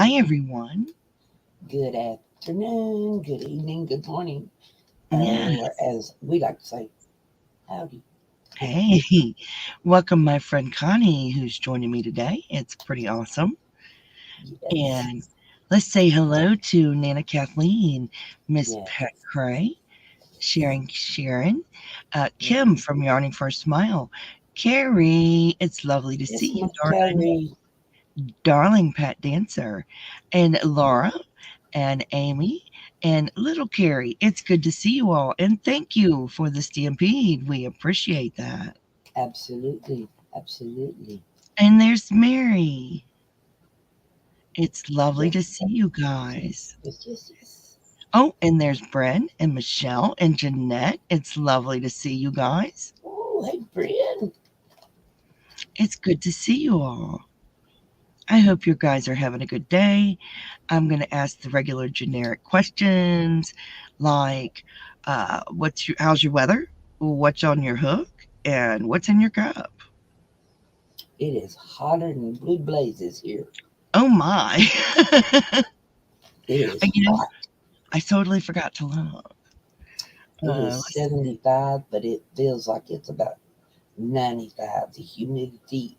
Hi, everyone. Good afternoon, good evening, good morning, Yes. or as we like to say, howdy. Hey, welcome my friend Connie, who's joining me today. It's pretty awesome. Yes, And let's say hello to Nana Kathleen, Miss Pet yes. Cray, Sharon, Kim Mhm. from Yarning for a Smile, Carrie, it's lovely to see Yes, you, my darling, Carrie. darling Pat Dancer, and Laura, and Amy, and little Carrie. It's good to see you all, and thank you for the stampede. We appreciate that. Absolutely, absolutely. And there's Mary. It's lovely to Yes, see you guys. yes, yes, yes. Oh, and there's Bren and Michelle and Jeanette. It's lovely to see you guys. Oh, hey, Brian. It's good to see you all. I hope you guys are having a good day. I'm going to ask the regular generic questions like how's your weather? What's on your hook? And what's in your cup? It is hotter than blue blazes here. Oh my. It is You know, hot. I totally forgot to look. It is Let's see. 75, but it feels like it's about 95. The humidity,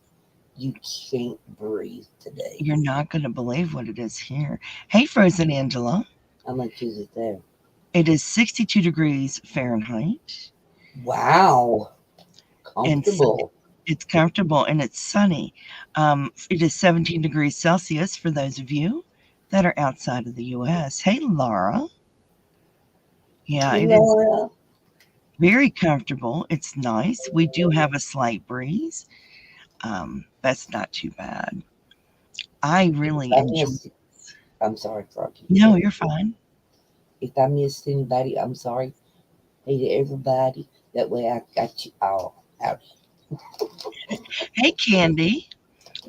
you can't breathe today. You're not going to believe what it is here. Hey, Frozen Angela. How much is it there? It is 62 degrees Fahrenheit, Wow, and comfortable. it's comfortable and it's sunny. It is 17 degrees Celsius for those of you that are outside of the U.S. Hey, Laura. Yeah, Hey, it is Laura. very comfortable. It's nice. We do have a slight breeze. That's not too bad. I If really I enjoy. missed, I'm sorry, Froggy. Go No, ahead. you're fine. If I missed anybody, I'm sorry. Hey to everybody. That way I got you all out. Hey, Candy.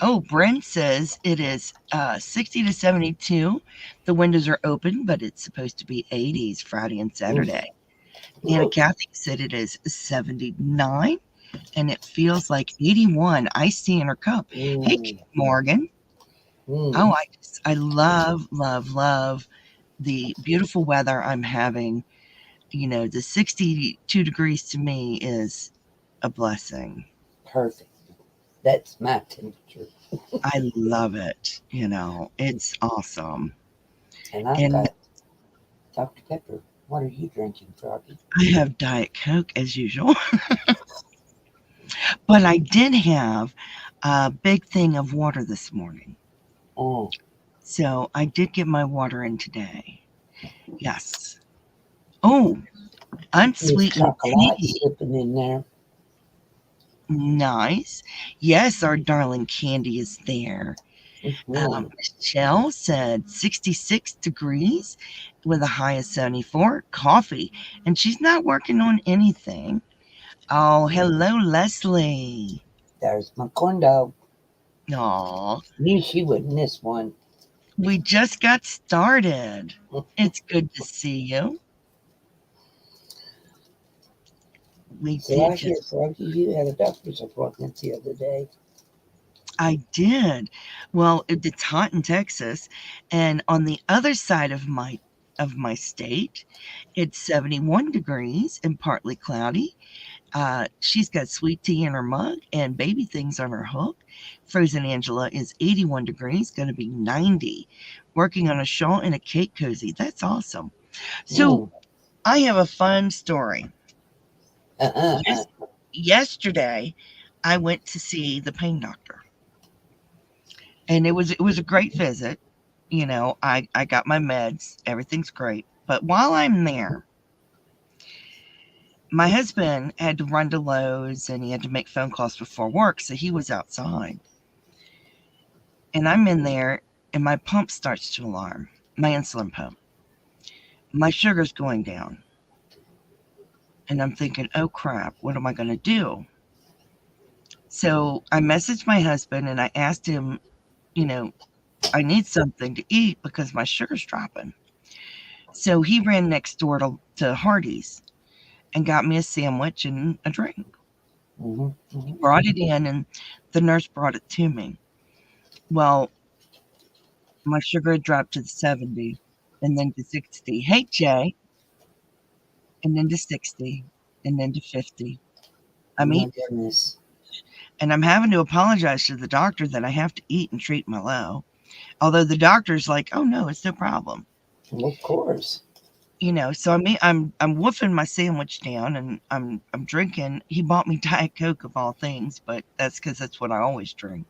Oh, Brent says it is 60 to 72. The windows are open, but it's supposed to be 80s Friday and Saturday. Nana Kathy said it is 79 and it feels like 81 iced tea in her cup. Hey, Mm, Morgan. mm, Oh, I love, love, love the beautiful weather I'm having. You know, the 62 degrees to me is a blessing. perfect. That's my temperature. I love it. You know, it's awesome. And I've And got Dr. Pepper. What are you drinking, Froggy? I have Diet Coke as usual, but I did have a big thing of water this morning. Oh, So I did get my water in today. Yes. Oh, Miss unsweetened Chocolate tea. slipping in there. Nice. Yes, our darling Candy is there. Mm-hmm. Michelle said 66 degrees with a high of 74. Coffee. And she's not working on anything. Oh, hello, Lesley. There's my corn dog. Aw, Knew she would miss one. we just got started. It's good to see you. We So did I hear, just, Froggy, you had a doctor's appointment the other day. I did. Well, it's hot in Texas, and on the other side of my state, it's 71 degrees and partly cloudy. She's got sweet tea in her mug and baby things on her hook. Frozen Angela is 81 degrees, going to be 90. Working on a shawl and a cake cozy. That's awesome. So Mm. I have a fun story. Uh-uh. Yes, yesterday, I went to see the pain doctor, and it was a great visit. You know, I got my meds, everything's great. But while I'm there, my husband had to run to Lowe's and he had to make phone calls before work, so he was outside. And I'm in there, and my pump starts to alarm, my insulin pump. My sugar's going down. And I'm thinking, oh crap, what am I going to do? So I messaged my husband and I asked him, you know, I need something to eat because my sugar's dropping. So he ran next door to Hardee's and got me a sandwich and a drink. Mm-hmm. He Mm-hmm. brought it in, and the nurse brought it to me. Well, My sugar had dropped to 70 and then to 60. Hey, Jay. And then to 60 and then to 50. I'm My eating, goodness. and I'm having to apologize to the doctor that I have to eat and treat my low. Although the doctor's like, oh no, it's no problem. Well, of course. So I'm woofing my sandwich down and I'm drinking. He bought me Diet Coke of all things, but that's because that's what I always drink.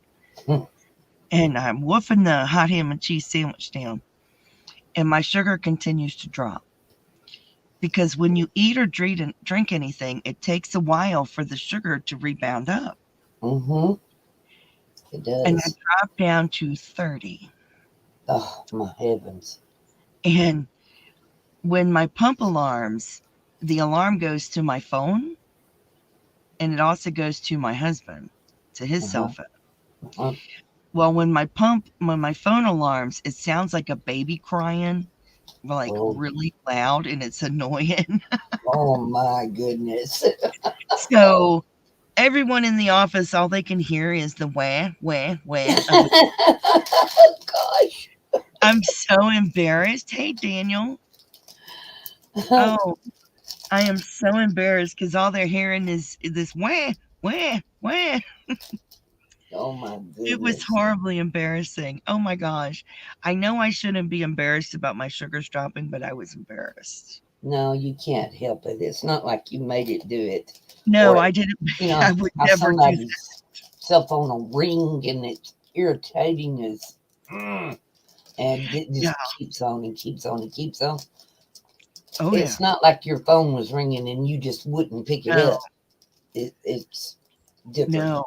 And I'm woofing the hot ham and cheese sandwich down, and my sugar continues to drop. Because when you eat or drink anything, it takes a while for the sugar to rebound up. Mm-hmm. It does. And I dropped down to 30. Oh, my heavens. And when my pump alarms, the alarm goes to my phone, and it also goes to my husband, to his cell phone. Well, when my phone alarms, it sounds like a baby crying, like really loud, and it's annoying. Oh my goodness. So everyone in the office, all they can hear is the wah, wah, wah. Gosh. I'm so embarrassed. Hey, Daniel. Oh, I am so embarrassed because all they're hearing is this wah, wah, wah. Oh my goodness. It was horribly embarrassing. Oh my gosh. I know I shouldn't be embarrassed about my sugars dropping, but I was embarrassed. No, you can't help it. It's not like you made it do it. No, or, I didn't. I would how never do somebody's that. cell phone will ring and it's irritating as and it just keeps on and keeps on and keeps on. Oh, it's not like your phone was ringing and you just wouldn't pick it up. It's different. No.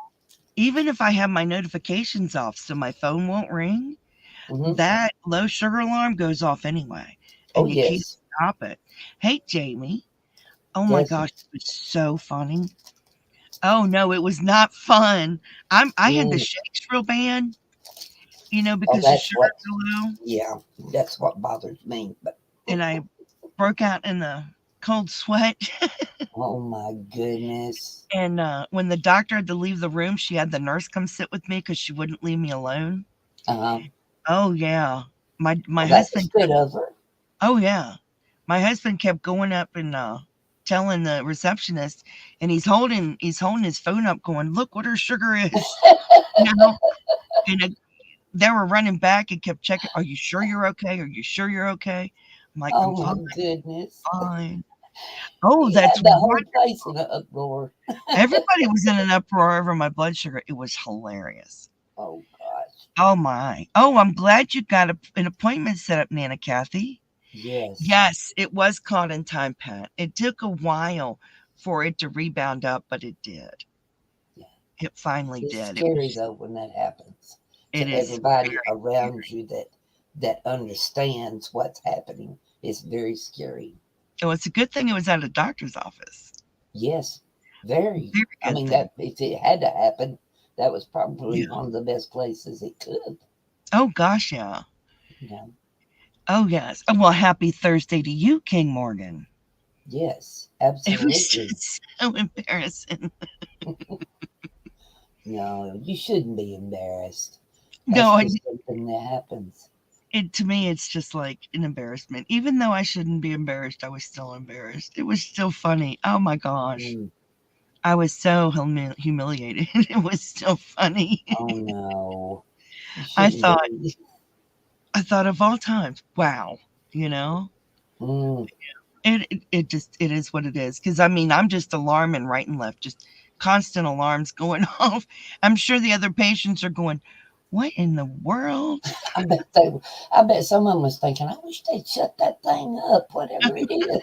Even if I have my notifications off so my phone won't ring, that low sugar alarm goes off anyway. And you can't stop it. Hey, Jamie. Oh my gosh, it was so funny. Oh no, it was not fun. I had the shakes real bad, because the sugar's low. Yeah, that's what bothers me. And I broke out in the cold sweat. Oh my goodness. And when the doctor had to leave the room, she had the nurse come sit with me because she wouldn't leave me alone. Oh yeah. My husband good of her. Oh yeah. My husband kept going up and telling the receptionist, and he's holding his phone up going, look what her sugar is. And they were running back and kept checking, are you sure you're okay? Are you sure you're okay? I'm like, oh I'm my goodness. Fine. Oh, that's the whole place in an uproar. Everybody was in an uproar over my blood sugar. It was hilarious. Oh gosh. Oh my. Oh, I'm glad you got an appointment set up, Nana Kathy. Yes, it was caught in time, Pat. It took a while for it to rebound up, but it did. Yeah. It finally did. It's scary though when that happens. It is everybody around you that understands what's happening. It's very scary. Oh, it's a good thing it was at a doctor's office. Yes, very. I mean, that if it had to happen, that was probably one of the best places it could. Oh gosh, yeah. Yeah. Oh yes. Oh, well, happy Thursday to you, King Morgan. Yes, absolutely. It was just so embarrassing. No, you shouldn't be embarrassed. That's just something that happens. To me, it's just like an embarrassment. Even though I shouldn't be embarrassed, I was still embarrassed. It was still funny. Oh my gosh. I was so humiliated. It was still funny. Oh no. I thought of all times, wow, It is what it is. Because I'm just alarming right and left, just constant alarms going off. I'm sure the other patients are going, what in the world? I bet someone was thinking, I wish they'd shut that thing up, whatever it is.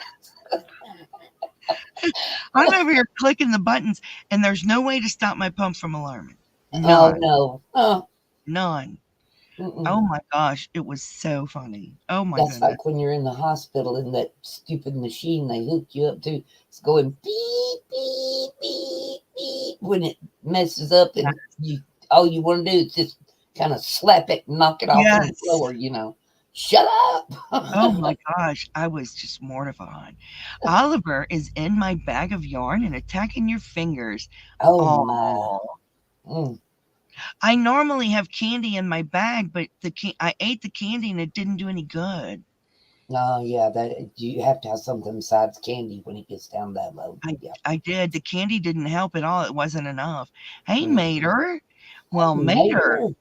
I'm over here clicking the buttons, and there's no way to stop my pump from alarming. None. Oh no. None. Oh my gosh, it was so funny. Oh my goodness. That's like when you're in the hospital and that stupid machine they hook you up to, it's going beep, beep, beep, beep. When it messes up and all you want to do is just kind of slap it and knock it off on the floor, Shut up. Oh my gosh, I was just mortified. Oliver is in my bag of yarn and attacking your fingers. Oh my. I normally have candy in my bag, but I ate the candy and it didn't do any good. Oh yeah, that you have to have something besides candy when it gets down that low. Yeah. I did. The candy didn't help at all. It wasn't enough. Hey, Mm. Mater. Well, Hey, Mater, Mater.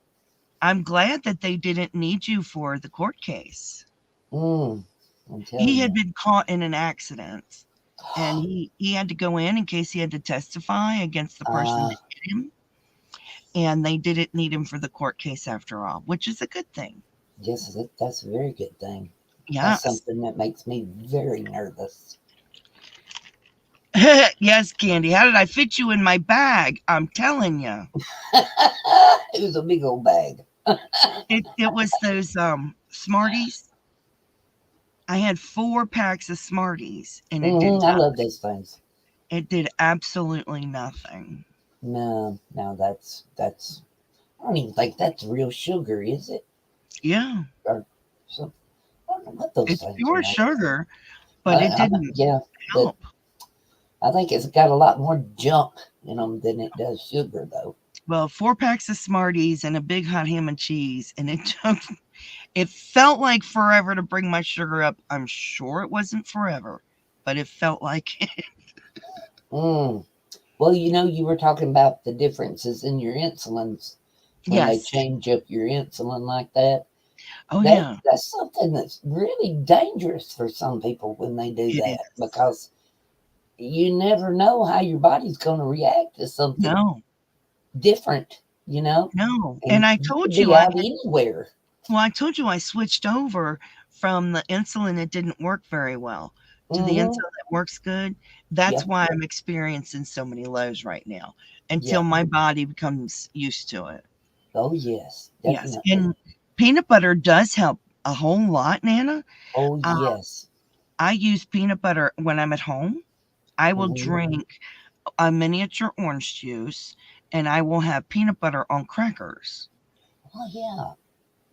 I'm glad that they didn't need you for the court case. I'm He telling had you. been caught in an accident, and he had to go in case he had to testify against the person that hit him. And they didn't need him for the court case after all, which is a good thing. Yes, that's a very good thing. That's Yes. something that makes me very nervous. Yes, Candy. How did I fit you in my bag? I'm telling you. It was a big old bag. It was those Smarties. I had 4 packs of Smarties, and it did I nothing. love those things. It did absolutely nothing. No, that's. I don't even think that's real sugar, is it? Yeah, Or some, I don't know what those it's things pure are made of. sugar, but it didn't Yeah, but help. I think it's got a lot more junk in them than it does sugar, though. Well, 4 packs of Smarties and a big hot ham and cheese, and it felt like forever to bring my sugar up. I'm sure it wasn't forever, but it felt like it. Well, you were talking about the differences in your insulins when they Yes. change up your insulin like that. Oh, yeah. That's something that's really dangerous for some people when they do It that, is. because you never know how your body's going to react to something different, No. And And I you told could be you out anywhere. I told you I switched over from the insulin that didn't work very well to the insulin that works good. That's Yeah, why I'm experiencing so many lows right now until yeah. my body becomes used to it. Oh, yes, Yes. definitely. And peanut butter does help a whole lot, Nana. Oh, Uh, yes. I use peanut butter when I'm at home. I will Mhm. drink a miniature orange juice and I will have peanut butter on crackers. Oh, yeah.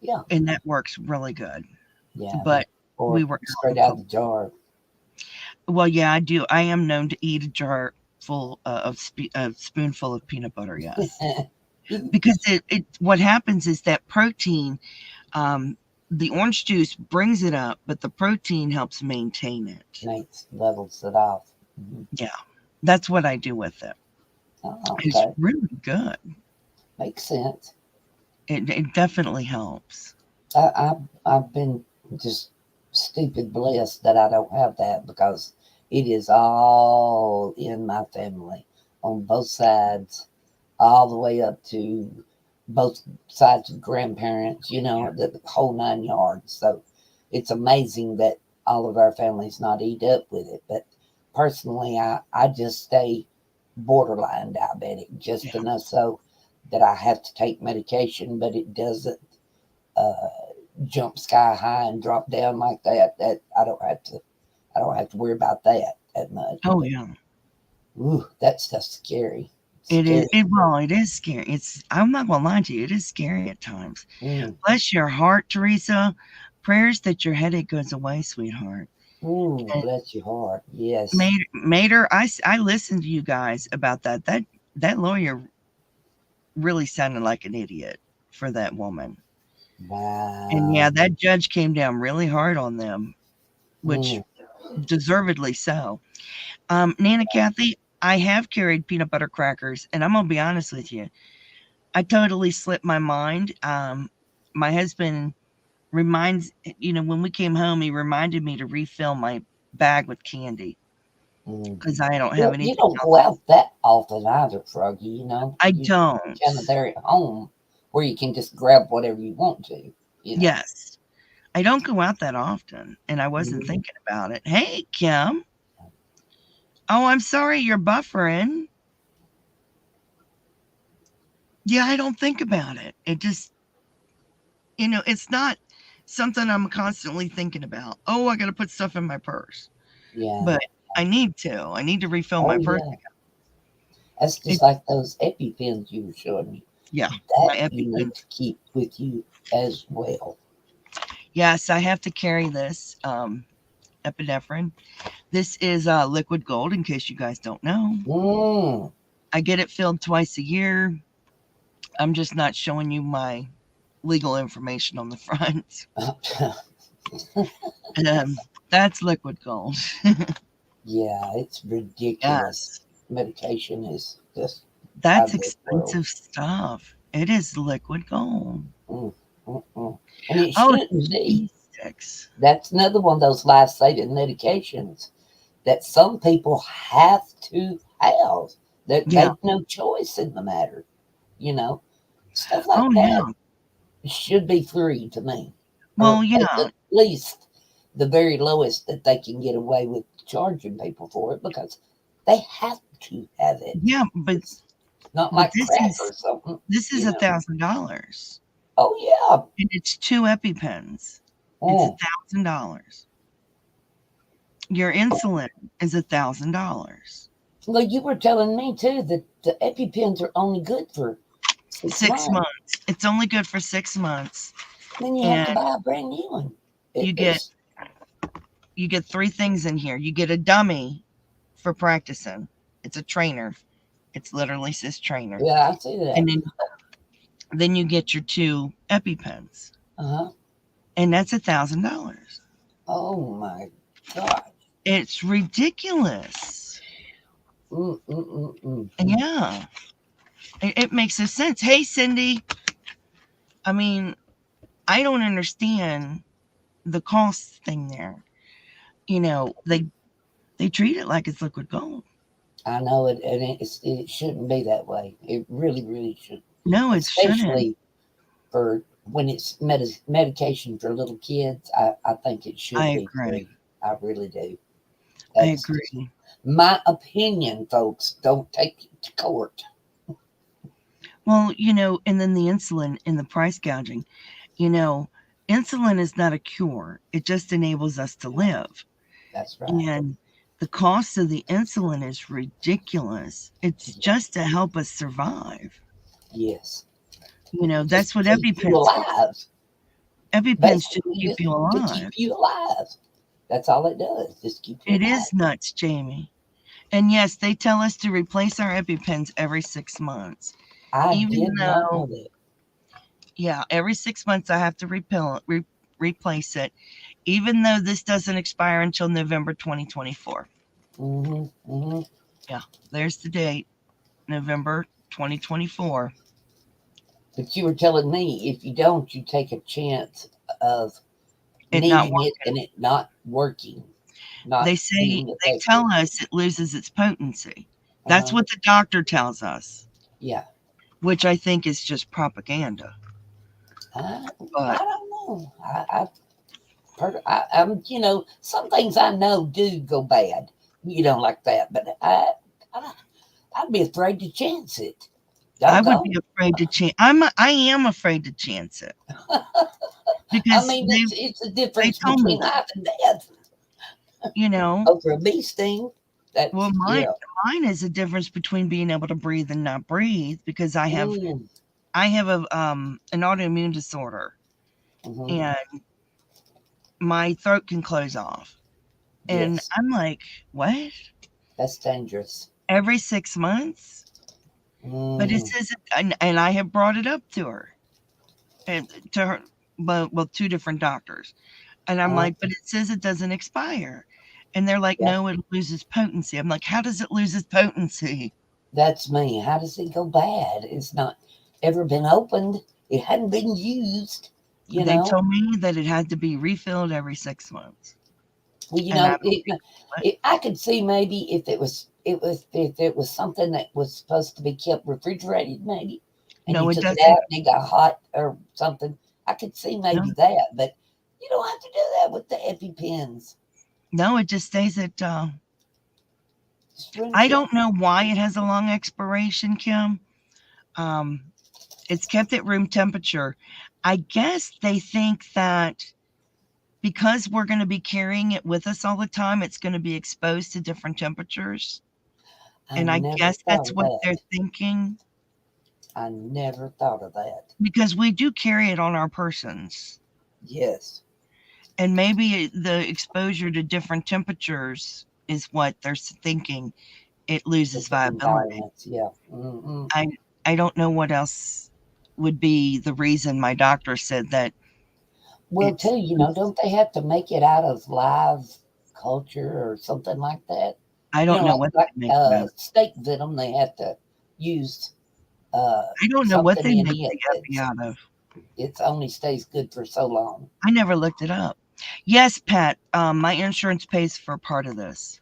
Yeah. And that works really good. Yeah. But we Or were out in straight out of public. the jar. Well, yeah, I do. I am known to eat a jar full a spoonful of peanut butter. Yes, because what happens is that protein, the orange juice brings it up, but the protein helps maintain it. Makes levels it off. Mhm. Yeah, that's what I do with it. Oh, It's okay. really good. Makes sense. It definitely helps. I've been just stupid blessed that I don't have that, because it is all in my family on both sides, all the way up to both sides of grandparents, the whole 9 yards. So it's amazing that all of our families not eat up with it. But personally, I just stay borderline diabetic, just Yeah. enough so that I have to take medication, but it doesn't uh, jump sky high and drop down like that. That I don't have to worry about that much. Oh But yeah. that stuff's scary. It is. Scary. Well, it is scary. I'm not gonna lie to you. It is scary at times. Mm. Bless your heart, Teresa. Prayers that your headache goes away, sweetheart. Ooh, bless your heart. Yes. Mater, I listened to you guys about that. That lawyer really sounded like an idiot for that woman. And yeah, Wow. that judge came down really hard on them, which Mm. deservedly so. Nana Kathy, I have carried peanut butter crackers, and I'm gonna be honest with you. I totally slipped my mind. My husband when we came home, he reminded me to refill my bag with candy because I don't have Well, you anything don't else. go out that often either, Froggy. I You don't. kind of there at home where you can just grab whatever you want to. Yes. I don't go out that often, and I wasn't Mhm. thinking about it. Hey, Kim. Oh, I'm sorry you're buffering. Yeah, I don't think about it. It just, it's not something I'm constantly thinking about. Oh, I got to put stuff in my purse. Yeah. But I need to. I need to refill Oh, my purse. yeah. That's It, just like those EpiPens you were showing me. yeah, my That you EpiPen. need to keep with you as well. Yes, I have to carry this epinephrine. This is liquid gold, in case you guys don't know. Mm. I get it filled twice a year. I'm just not showing you my legal information on the front. That's liquid gold. Yeah, it's ridiculous. Yes. Medication is just That's out of this world. expensive stuff. It is liquid gold. And it Oh, shouldn't be. sticks. That's another one of those life-saving medications that some people have to have. That Yeah. they've no choice in the matter. You know, stuff like Oh, that yeah. should be free to me. Well, Or yeah. at least the very lowest that they can get away with charging people for it, because they have to have it. Yeah, but It's not but like this crack is or something. this is You know. $1,000, Oh yeah. and it's 2 EpiPens. Mm. It's $1,000. Your insulin is $1,000. Well, you were telling me too that the EpiPens are only good for 6 months. It's only good for 6 months. Then you have to buy a brand new one. You get 3 things in here. You get a dummy for practicing. It's a trainer. It's literally says trainer. Yeah, I see that. And then you get your 2 EpiPens. And that's $1,000. Oh my God. It's ridiculous. Yeah. It makes no sense. Hey, Cindy. I mean, I don't understand the cost thing there. You know, they treat it like it's liquid gold. I know it, and it shouldn't be that way. It really, really shouldn't. No, it Especially shouldn't. For when it's medication for little kids, I think it should be free. I really do. I agree. My opinion, folks. Don't take it to court. Well, you know, and then the insulin and the price gouging. You know, insulin is not a cure. It just enables us to live. That's right. And the cost of the insulin is ridiculous. It's just to help us survive. Yes. You know, that's what EpiPens are. EpiPens should keep you alive. To keep you alive. That's all it does. Just keep you alive. It is nuts, Jamie. And yes, they tell us to replace our EpiPens every 6 months. I did not know that. Yeah, every 6 months I have to replace it, even though this doesn't expire until November 2024. Yeah, there's the date, November 2024. But you were telling me if you don't, you take a chance of needing it and it not working. They tell us it loses its potency. That's what the doctor tells us. Yeah. Which I think is just propaganda. I don't know. I'm, you know, some things I know do go bad, you know, like that. But I'd be afraid to chance it. I would be afraid to chance. I am afraid to chance it. Because I mean, it's a difference between life and death. You know, over a bee sting. Well, mine is a difference between being able to breathe and not breathe, because I have an autoimmune disorder, and my throat can close off, and I'm like, what? That's dangerous. Every 6 months. But it says, and I have brought it up to her, and to her, well, 2 different doctors, and I'm like, but it says it doesn't expire, and they're like, no, it loses potency. I'm like, how does it lose its potency? That's me. How does it go bad? It's not ever been opened. It hadn't been used. They told me that it had to be refilled every 6 months. Well, you know, I could see maybe if it was something that was supposed to be kept refrigerated, maybe, and you took it out and it got hot or something. I could see maybe that, but you don't have to do that with the EpiPens. No, it just stays at. I don't know why it has a long expiration, Kim. It's kept at room temperature. I guess they think that because we're going to be carrying it with us all the time, it's going to be exposed to different temperatures. And I guess that's what they're thinking. I never thought of that. Because we do carry it on our persons. Yes. And maybe the exposure to different temperatures is what they're thinking. It loses viability. Yeah. I don't know what else would be the reason my doctor said that. Well, too, don't they have to make it out of live culture or something like that? I don't know what they make it out of. Steak venom, they have to use I don't know what something they in make it the epi out of. It only stays good for so long. I never looked it up. Yes, Pat, my insurance pays for part of this.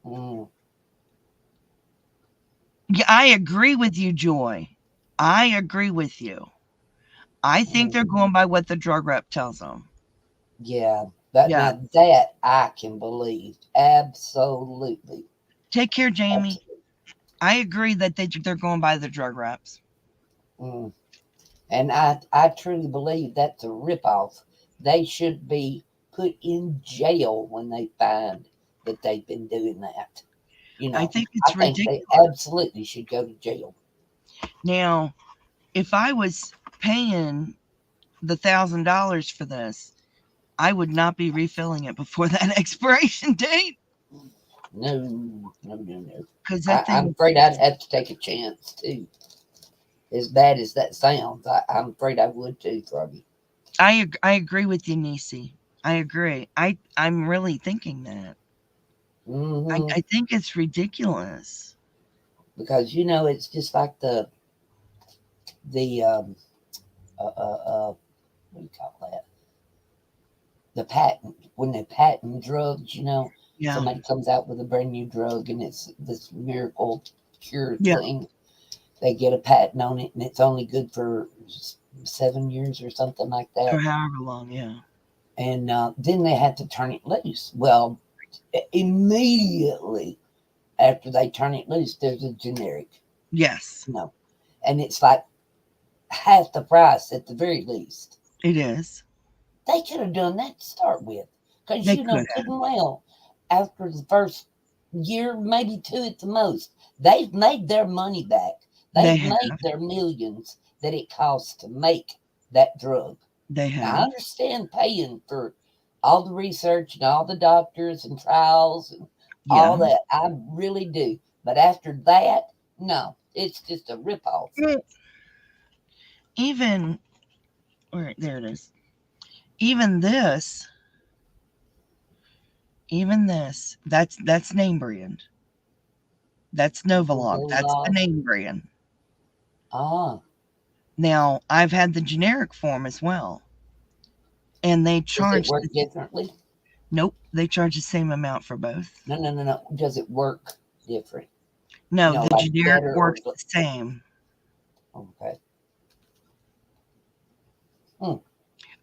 Mm. Yeah, I agree with you, Joy. I agree with you. I think they're going by what the drug rep tells them. Yeah, now that I can believe. Absolutely. Take care, Jamie. Absolutely. I agree that they're going by the drug reps. Mm. And I truly believe that's a ripoff. They should be put in jail when they find that they've been doing that. I think it's ridiculous. Think they absolutely should go to jail. Now, if I was paying the $1,000 for this, I would not be refilling it before that expiration date. No. Because I'm afraid I'd have to take a chance too. As bad as that sounds, I'm afraid I would too, Froggy. I agree with you, Niecy. I agree. I'm really thinking that. Mm-hmm. I think it's ridiculous. Because it's just like the what do you call that? The patent, when they patent drugs, somebody comes out with a brand new drug and it's this miracle cure thing. They get a patent on it and it's only good for 7 years or something like that. Or however long, yeah. And then they have to turn it loose. Well, immediately after they turn it loose, there's a generic. Yes. And it's like half the price at the very least. It is. They could have done that to start with. Because, couldn't well, after the first year, maybe 2 at the most, they've made their money back. They've made their millions that it costs to make that drug. They have. Now, I understand paying for all the research and all the doctors and trials and all that. I really do. But after that, no, it's just a ripoff. Even, there it is. Even this, that's name brand. That's Novolog. That's the name brand. Ah. Now, I've had the generic form as well. And they charge... Does it work differently? Nope. They charge the same amount for both. No. Does it work different? No, the generic works the same. Okay.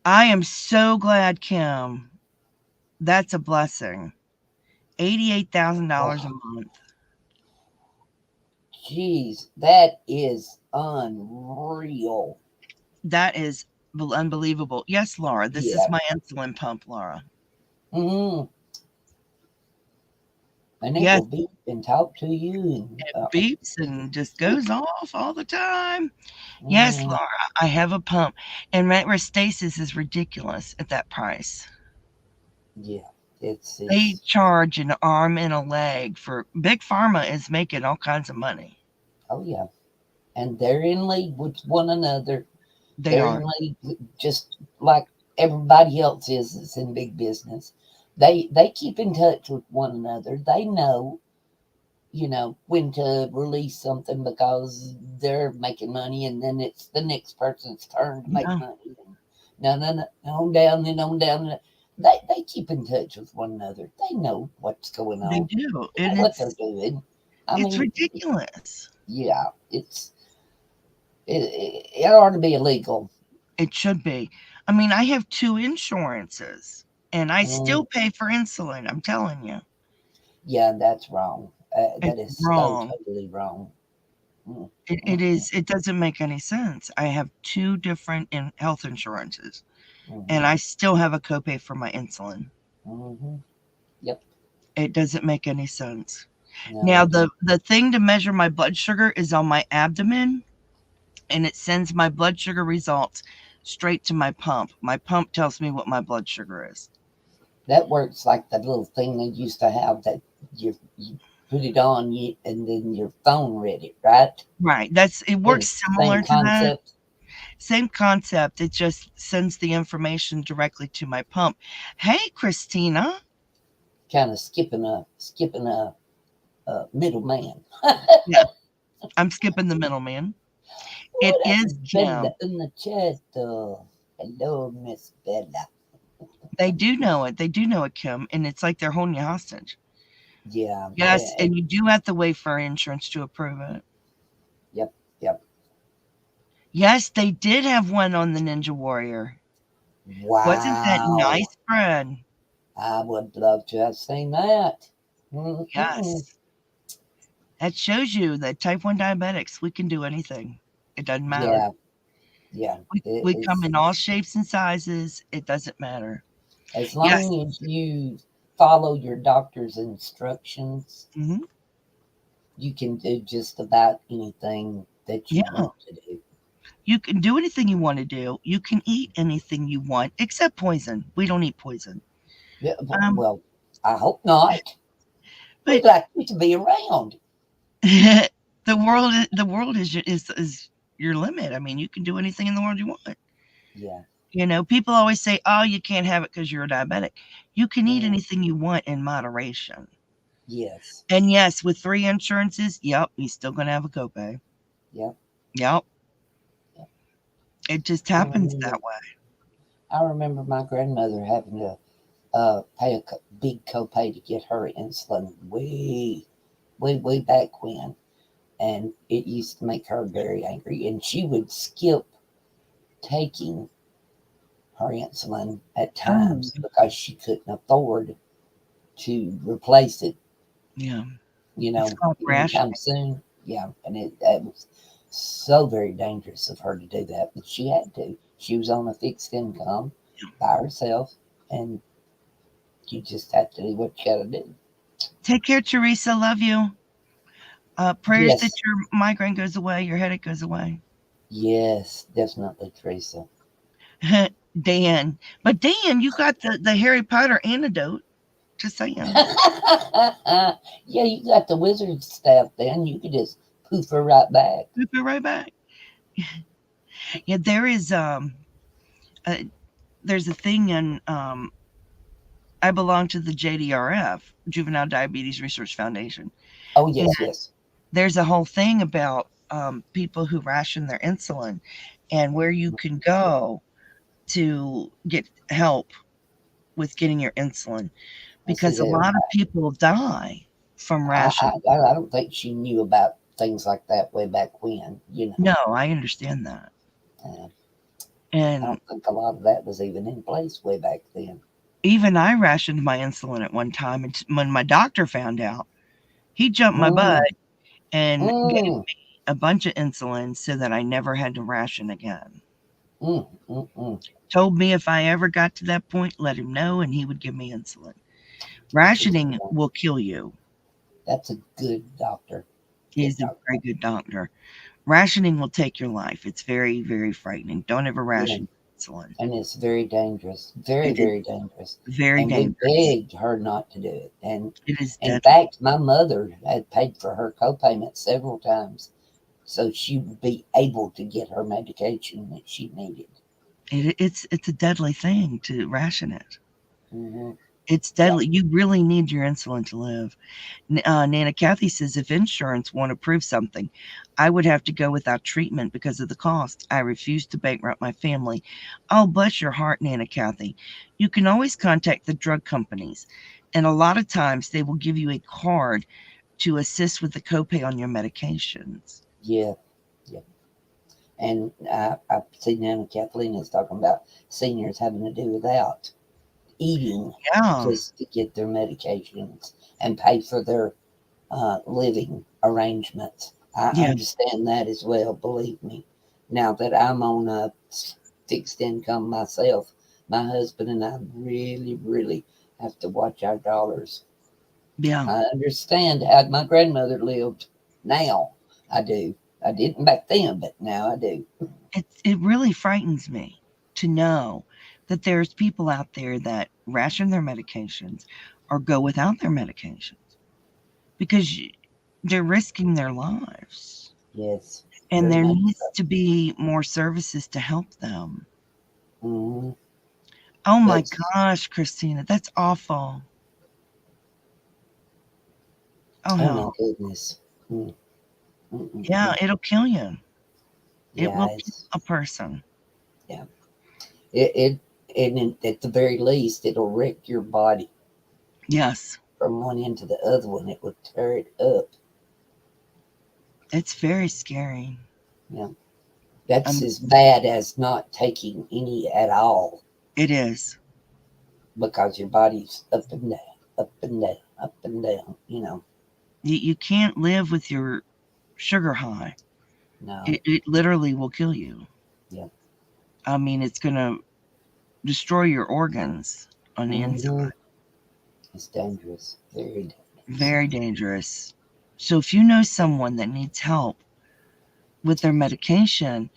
I am so glad, Kim. That's a blessing. $88,000 a month. Jeez, that is unreal. That is unbelievable. Yes, Laura, this is my insulin pump, Laura. Mm-hmm. And it will beep and talk to you. And, it beeps and just goes off all the time. Yes, Laura, I have a pump. And Restasis is ridiculous at that price. Yeah. They charge an arm and a leg for... Big Pharma is making all kinds of money. Oh, yeah. And they're in league with one another. They're in league just like everybody else is in big business. They keep in touch with one another. They know, when to release something because they're making money, and then it's the next person's turn to make money. No, on down and on down. They keep in touch with one another. They know what's going on. They do. They know what they're doing. It's ridiculous. Yeah, it ought to be illegal. It should be. I mean, I have 2 insurances, and I still pay for insulin. I'm telling you. Yeah, that's wrong. That is wrong. So totally wrong. It is. It doesn't make any sense. I have 2 different health insurances. And I still have a copay for my insulin. Yep. It doesn't make any sense. No, now, the thing to measure my blood sugar is on my abdomen, and it sends my blood sugar results straight to my pump. My pump tells me what my blood sugar is. That works like that little thing they used to have that you put it on and then your phone read it, right? Right. It works similar to that. Same concept. It just sends the information directly to my pump. Hey, Christina. Kind of skipping a middleman. Yeah, I'm skipping the middleman. It Oh, that's is Bella Kim. in the chat. Hello, Miss Bella. They do know it. They do know it, Kim. And it's like they're holding you hostage. Yeah. Yes, and you do have to wait for insurance to approve it. Yep. Yes, they did have one on the Ninja Warrior. Wasn't that Wow. nice, friend? I would love to have seen that. Mhm. Yes. That shows you that type 1 diabetics, we can do anything. It doesn't matter. Yeah. It We come is, in all shapes and sizes. It doesn't matter. as Yes. long as you follow your doctor's instructions, Hmm. you can do just about anything that you Yeah. want to do. You can do anything you want to do. You can eat anything you want, except poison. We don't eat poison. Yeah, Um, well, I hope not. We'd but like you to be around. the world is your limit. I mean, you can do anything in the world you want. Yeah. You know, people always say, "Oh, you can't have it because you're a diabetic." You can eat Mm, anything you want in moderation. yes. And yes, with 3 insurances, yep, you're still gonna have a copay. Yep. Yep, Yep. it just I happens remember. that way. I remember my grandmother having to pay a big copay to get her insulin way back when, and it used to make her very angry. And she would skip taking her insulin at Oh, times because she couldn't afford to replace it, yeah. you It's know, called anytime rationing. soon. Yeah, and it was so very dangerous of her to do that, but she had to. She was on a fixed income by herself, and you just have to do what you got to do. Take care, Teresa. Love you. Prayers that Yes, your migraine goes away, your headache goes away. yes, definitely, Teresa. Dan. But Dan, you got the Harry Potter antidote. Just saying. Yeah, you got the wizard staff then. You could just poof her right back. We'll be right back. Yeah, uh, there's a thing in I belong to the JDRF, Juvenile Diabetes Research Foundation. Oh, And yes. there's a whole thing about people who ration their insulin and where you can go to get help with getting your insulin I see because a there. lot of people die from I, ration. I don't think she knew about things like that way back when, you know. No, I understand that. Uh, I And don't think a lot of that was even in place way back then. even I rationed my insulin at one time. And when my doctor found out, he jumped my butt Mm, and gave mm, a bunch of insulin so that I never had to ration again. mm. Told me if I ever got to that point, let him know and he would give me insulin. He's Rationing will kill you. That's a good doctor. Good He's a doctor. very good doctor. Rationing will take your life. It's very, very frightening. Don't ever Yeah. ration insulin. And it's very dangerous. Very, It is very dangerous. very And we dangerous. begged her not to do it. And It is in deadly. fact, my mother had paid for her copayment several times so she would be able to get her medication that she needed. It's a deadly thing to ration it. Hmm. It's Yeah. deadly. You really need your insulin to live. Nana Kathy says if insurance won't approve something, I would have to go without treatment because of the cost. I refuse to bankrupt my family. Oh, bless your heart, Nana Kathy. You can always contact the drug companies, and a lot of times they will give you a card to assist with the copay on your medications. Yeah. Yeah. And I've seen Anna Kathleen is talking about seniors having to do without eating Yeah, just to get their medications and pay for their living arrangements. I yeah. understand that as well, believe me. Now that I'm on a fixed income myself, my husband and I really have to watch our dollars. Yeah, I understand how my grandmother lived. Now I do. I didn't back then, but now I do. it really frightens me to know that there's people out there that ration their medications or go without their medications because they're risking their lives. Yes. And Very there much needs so. to be more services to help them. Mm-hmm. Oh my That's gosh, Christina, that's awful. Oh oh no. my goodness. Mm, Yeah, it'll kill you. It yeah, will kill it's a person. yeah. It and at the very least, it'll wreck your body Yes, from one end to the other one. It will tear it up. it's very scary. Yeah, that's Um, as bad as not taking any at all it is. because your body's up and down, up and down, up and down. You can't live with your sugar high. No, It literally will kill you. yeah. I mean, it's going to destroy your organs on the inside. Hmm. It's dangerous, very dangerous. Very dangerous. So if you know someone that needs help with their medication,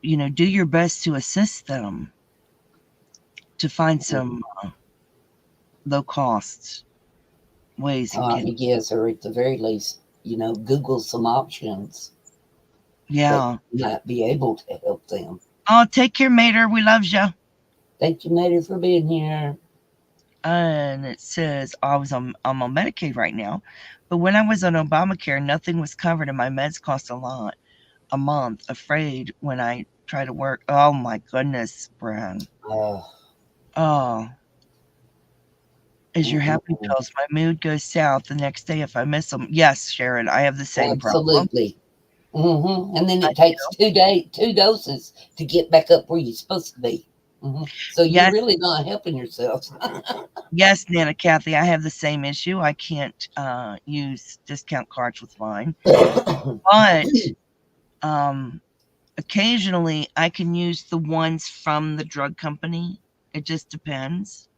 do your best to assist them to find some low cost ways of getting. Yes, or at the very least, Google some options that Yeah. might be able to help them. Oh, take care, Mater. We loves you. Thank you, Mater, for being here. And it says I'm on Medicaid right now, but when I was on Obamacare, nothing was covered and my meds cost a lot a month. Afraid when I try to work. Oh my goodness, Bran. Oh, is your happy pills? My mood goes south the next day if I miss them. Yes, Sharon, I have the same problem. Absolutely. And then it takes 2 doses to get back up where you're supposed to be. So you're Yes, really not helping yourself. yes, Nana Kathy, I have the same issue. I can't use discount cards with mine, but occasionally I can use the ones from the drug company. It just depends.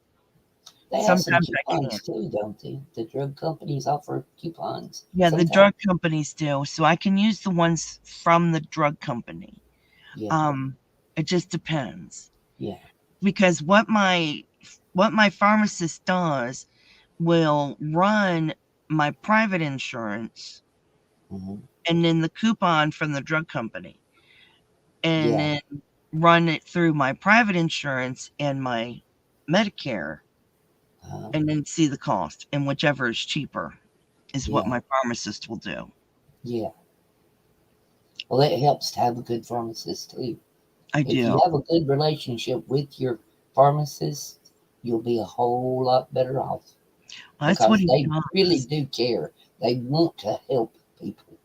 They have some Sometimes I coupons can't. too, don't they? The drug companies offer coupons. Yeah, the Sometimes. drug companies do. So I can use the ones from the drug company. Yeah. It just depends. Yeah. Because what my pharmacist does will run my private insurance and then the coupon from the drug company. And then run it through my private insurance and my Medicare and then see the cost. And whichever is cheaper is what my pharmacist will do. Yeah. Well, it helps to have a good pharmacist too. I If you do. have a good relationship with your pharmacist, you'll be a whole lot better off. Well, that's what Because he they does. really do care. They want to help people.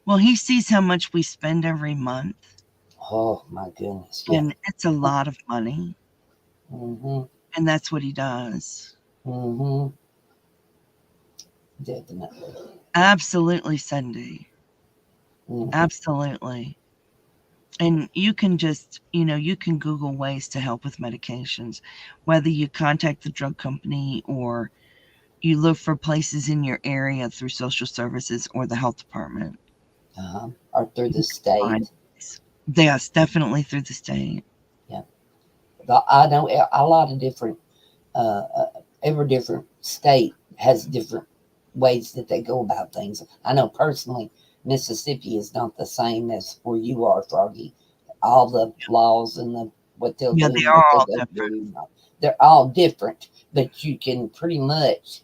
Well, he sees how much we spend every month. Oh my goodness. Yeah. And it's a lot of money. Mm-hmm. And that's what he does. Mm-hmm. Definitely. Absolutely, Cindy. Absolutely. And you can just, you can Google ways to help with medications, whether you contact the drug company or you look for places in your area through social services or the health department. Or through the state. Yes, definitely through the state. Yeah. I know a lot of different, every different state has different ways that they go about things. I know personally, Mississippi is not the same as where you are, Froggy. All the laws and what they'll do, they what are they all don't different. do, they're all different. But you can pretty much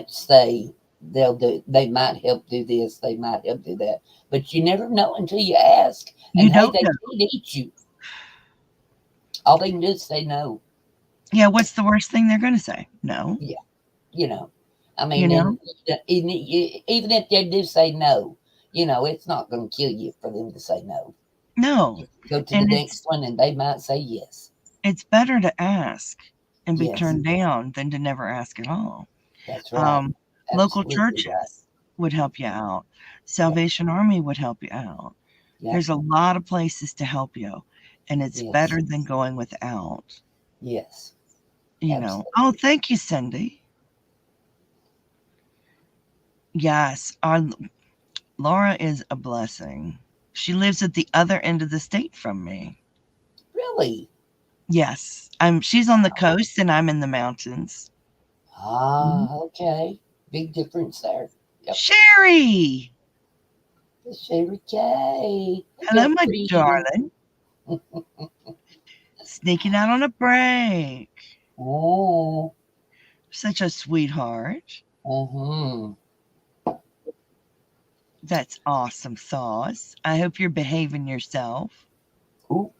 say they might help do this, they might help do that. But you never know until you ask. And You hey, don't they know. can't eat you. All they can do is say no. Yeah, what's the worst thing they're going to say? No. Yeah. I mean, and even if they do say no, it's not going to kill you for them to say no. No. Go to the next one and they might say yes. It's better to ask and be Yes. turned down than to never ask at all. That's right. Local Absolutely churches would help you out. Salvation Army would help you out. Yeah. There's a lot of places to help you, and it's Yes. better than going without. Yes. Absolutely. Oh, thank you, Cindy. Yes, Laura is a blessing. She lives at the other end of the state from me. Really? Yes. She's on the coast and I'm in the mountains. Okay. Big difference there. Yep. Sherry! Sherry K. Hello, my darling. Sneaking out on a break. Oh. Such a sweetheart. Mm-hmm. That's awesome sauce. I hope you're behaving yourself. Ooh.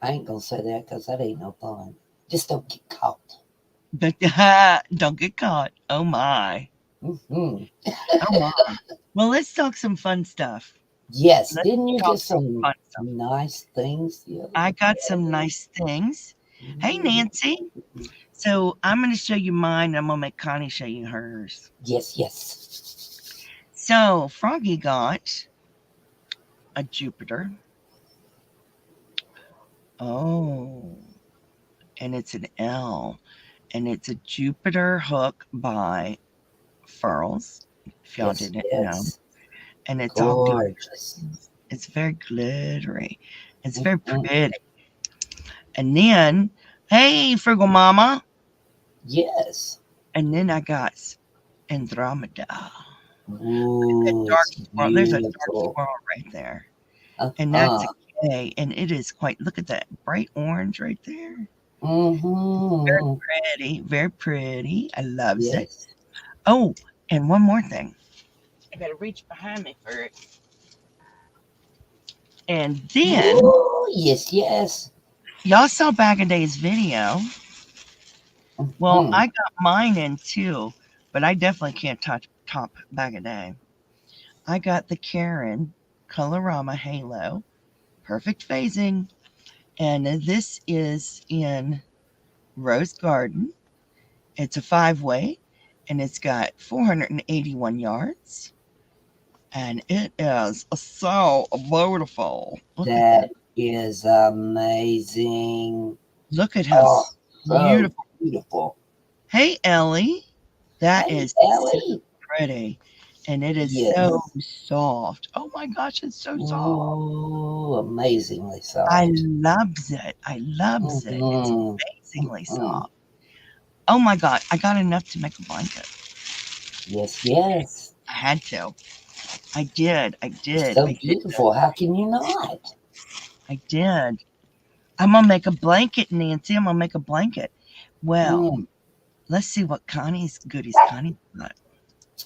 I ain't gonna say that because that ain't no fun. Just don't get caught. But don't get caught. Oh my. Mm-hmm. Oh my. Well, let's talk some fun stuff. Yes, Let's didn't you talk get some fun stuff. nice things the other I got day? some nice things. Hey, Nancy. So I'm going to show you mine. I'm going to make Connie show you hers. Yes, yes. So Froggy got a Jupiter. Oh, and it's an L. And it's a Jupiter hook by Furls, if y'all didn't know. And it's gorgeous. All it's very glittery. It's very pretty. And then, hey, Frugal Mama. Yes. And then I got Andromeda. Ooh, Dark squirrel. There's a dark squirrel right there. And that's a K. And it is quite, look at that bright orange right there. Mm-hmm. Very pretty. Very pretty. I love Yes. it. Oh, and one more thing. I got to reach behind me for it. And then, ooh, yes, yes. Y'all saw Bag of Day's video. Well, I got mine in too, but I definitely can't top Bag of Day. I got the Karen Colorama Halo, perfect phasing, and this is in Rose Garden. It's a 5-way, and it's got 481 yards, and it is so beautiful. That is amazing. Look at how beautiful. Beautiful. Hey, Ellie. That is Ellie. so pretty. And it is so soft. Oh my gosh, it's so soft. Oh, amazingly soft. I loves it. I loves it. It's amazingly soft. Oh my God, I got enough to make a blanket. Yes, yes. I had to. I did. It's so beautiful. How can you not? I did. I'm going to make a blanket, Nancy. I'm going to make a blanket. Well, let's see what Connie's goodies Connie got.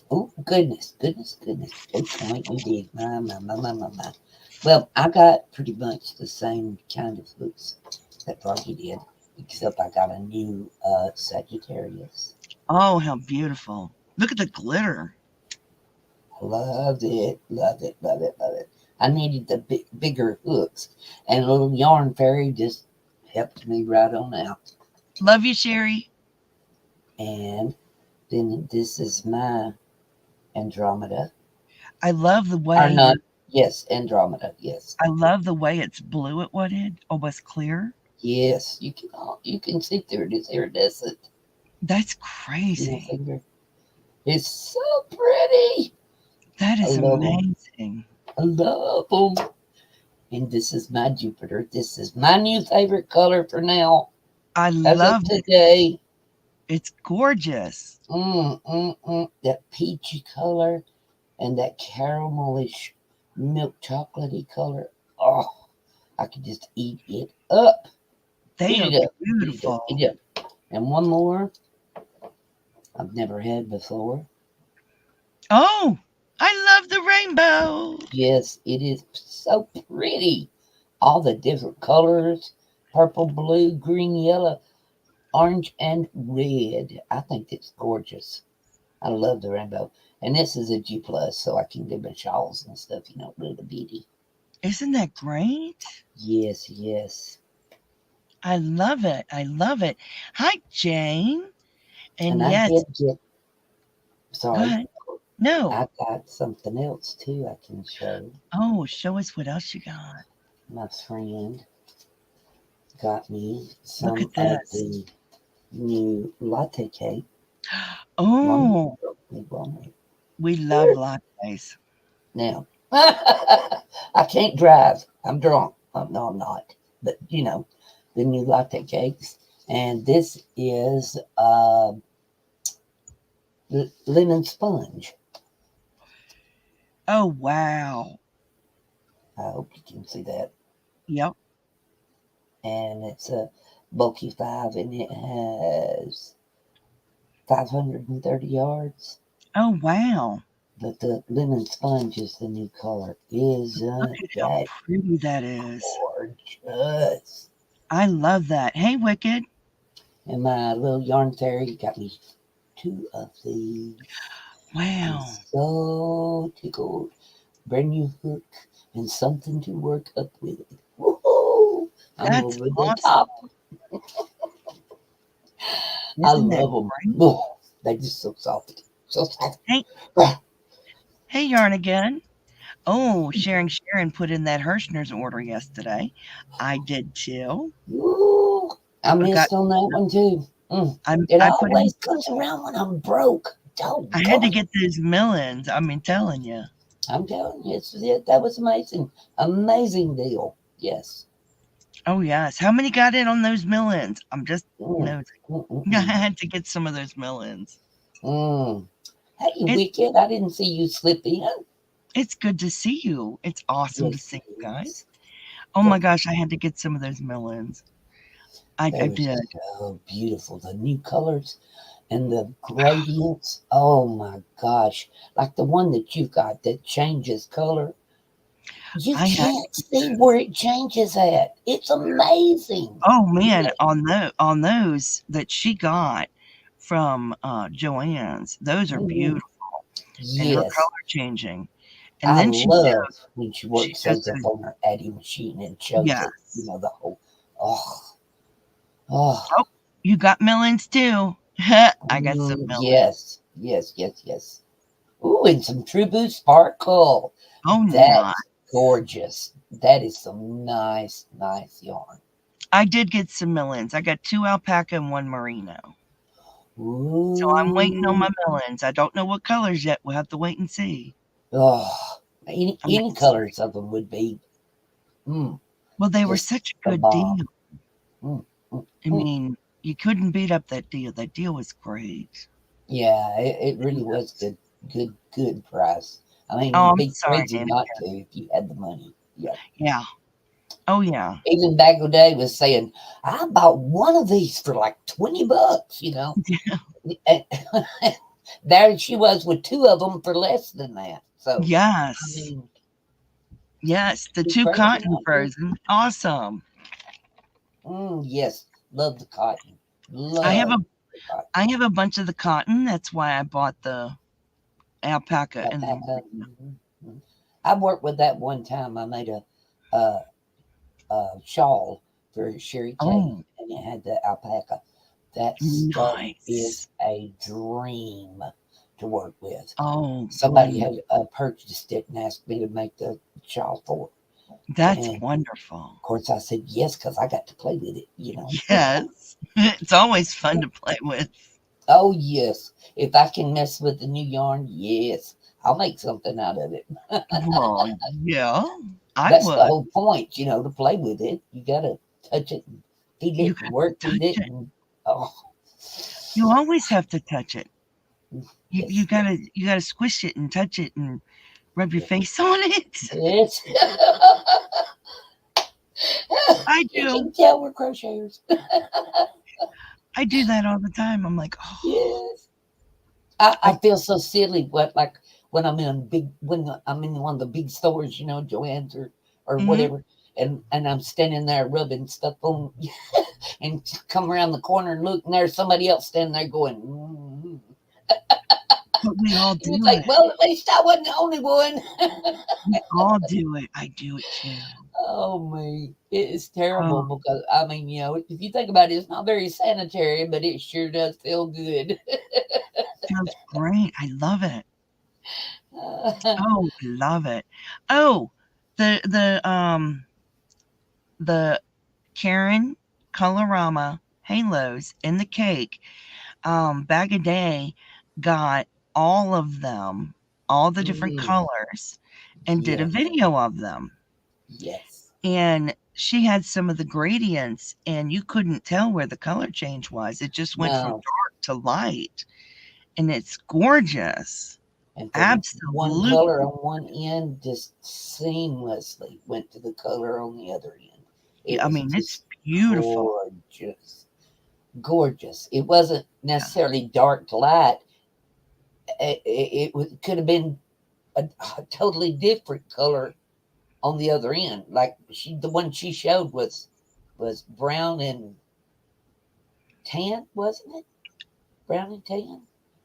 Oh, goodness. Which one you did? My. Well, I got pretty much the same kind of hooks that Froggy did, except I got a new Sagittarius. Oh, how beautiful. Look at the glitter. Loved it. I needed the bigger hooks, and a little yarn fairy just helped me right on out. Love you, Sherry. And then this is my Andromeda. I love the way. Yes, Andromeda. Yes. I love the way it's blue at one end, almost clear. Yes, you can see through it. It's iridescent. That's crazy. It's so pretty. That is amazing. I love them. And this is my Jupiter. This is my new favorite color for now. I love it today. It's gorgeous. That peachy color and that caramelish milk chocolatey color. Oh, I could just eat it up. They are beautiful. Eat it up. And one more I've never had before. Oh, I love the rainbow. Yes, it is so pretty. All the different colors, purple, blue, green, yellow, orange, and red. I think it's gorgeous. I love the rainbow. And this is a G+, so I can do my shawls and stuff, little bitty. Isn't that great? Yes. I love it. Hi, Jane. And I yes. did get, sorry. No. I got something else, too, I can show. Oh, show us what else you got. My friend got me some Look at of the new latte cake. Oh. We love lattes. Now, I can't drive. I'm drunk. No, I'm not. But, the new latte cakes. And this is linen sponge. Oh, wow. I hope you can see that. Yep. And it's a bulky 5, and it has 530 yards. Oh, wow. But the lemon sponge is the new color. Isn't Look at how that pretty that is. gorgeous? I love that. Hey, Wicked. And my little yarn fairy got me 2 of these. I'm Wow. so tickled. Brand new hook and something to work up with. Woohoo! I'm That's over the awesome. top. I Isn't that love them. great? Oh, they're just so soft. So soft. Hey, Yarn again. Oh, Sharon put in that Hirschner's order yesterday. I did too. Ooh, I missed on that one too. It I put in. always comes around when I'm broke. I had to get those millions. I mean, telling you. I'm telling you, that was amazing. Amazing deal. Yes. Oh yes. How many got in on those millions? I'm just nosing. I I had to get some of those millions. Hey, Wicked, I didn't see you slip in. It's good to see you. It's awesome Yes, to see you it guys. is. Oh my gosh, I had to get some of those millions. I did. So beautiful. The new colors and the gradients. Oh my gosh. Like the one that you've got that changes color. You can't see where it changes at. It's amazing. Oh man, on those that she got from Joann's, those are beautiful. And her Yes. color changing. And then I love when she works those up on her Addy machine and shows it, the whole Oh, you got millions too. I got some millions. Yes. Ooh, and some True sparkle. Oh, that's gorgeous. That is some nice yarn. I did get some millions. I got 2 alpaca and 1 merino. Ooh. So I'm waiting on my millions. I don't know what colors yet. We'll have to wait and see. Oh, any colors of them would be. Well, they were such a good deal. I mean, you couldn't beat up that deal. That deal was great. Yeah, it really was good price. I mean, I'm it'd be sorry, crazy not to if you had the money. Yeah. Oh yeah. Even back in the day was saying, I bought one of these for like $20, And there she was with 2 of them for less than that. So yes. I mean, yes, the 2 cotton version. Awesome. Yes, love the cotton. I have a bunch of the cotton. That's why I bought the alpaca. And I worked with that one time. I made a shawl for Sherry K, and it had the alpaca. That stuff is a dream to work with. Somebody had purchased it and asked me to make the shawl for it. That's wonderful. Of course, I said yes because I got to play with it. Yes, it's always fun to play with. Oh yes, if I can mess with the new yarn, yes, I'll make something out of it. Well, yeah, That's the whole point, to play with it. You gotta touch it, and feel it, and work with it. You always have to touch it. You gotta squish it and touch it and rub your face on it. Yes. I do. You can tell we're crocheters. I do that all the time. I'm like, oh. Yes. I feel so silly, like when I'm in one of the big stores, Joann's or whatever, and I'm standing there rubbing stuff on, and come around the corner and look, and there's somebody else standing there going. But we all do it. Like, well, at least I wasn't the only one. We all do it. I do it too. Oh me, it is terrible because I mean, if you think about it, it's not very sanitary, but it sure does feel good. Feels great. I love it. Love it. Oh, the Karen Colorama halos in the cake. Bag a Day got all of them, all the different colors, and did a video of them. Yes. And she had some of the gradients, and you couldn't tell where the color change was. It just went from dark to light, and it's gorgeous. And from one Absolutely. color on one end just seamlessly went to the color on the other end. It Yeah, I was mean, it's just beautiful. gorgeous. Gorgeous. It wasn't Yeah. necessarily dark to light. Could have been a totally different color on the other end. Like the one she showed was brown and tan, wasn't it? Brown and tan.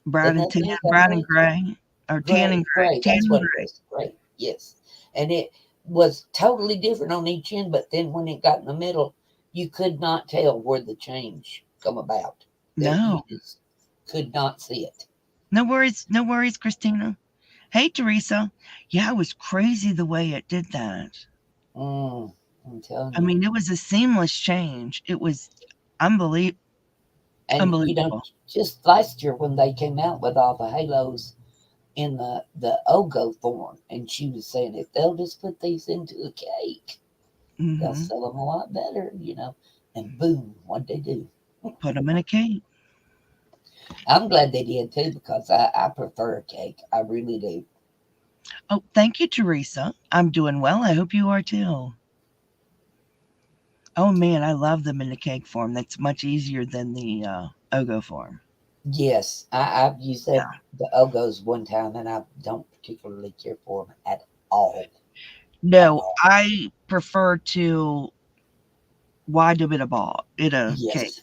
Brown Isn't and that tan, the I brown and think? gray, or tan and Gray, gray, gray. tan That's and what it gray. was. Gray. Yes, and it was totally different on each end. But then when it got in the middle, you could not tell where the change come about. That you No, just could not see it. no worries, Christina. Hey, Teresa. Yeah, it was crazy the way it did that. I'm telling I you. mean, it was a seamless change. It was unbelievable. And Unbelievable. just last year when they came out with all the halos in the Ogo form, and she was saying if they'll just put these into a cake, they'll Hmm. sell them a lot better. And boom, what'd they do? Put them in a cake. I'm glad they did too because I prefer a cake. I really do. Oh, thank you, Teresa. I'm doing well. I hope you are too. Oh man, I love them in the cake form. That's much easier than the Ogo form. Yes, I've used Yeah. the Ogos one time, and I don't particularly care for them at all. At No, all. I prefer to wide them in a ball in a cake. Yes.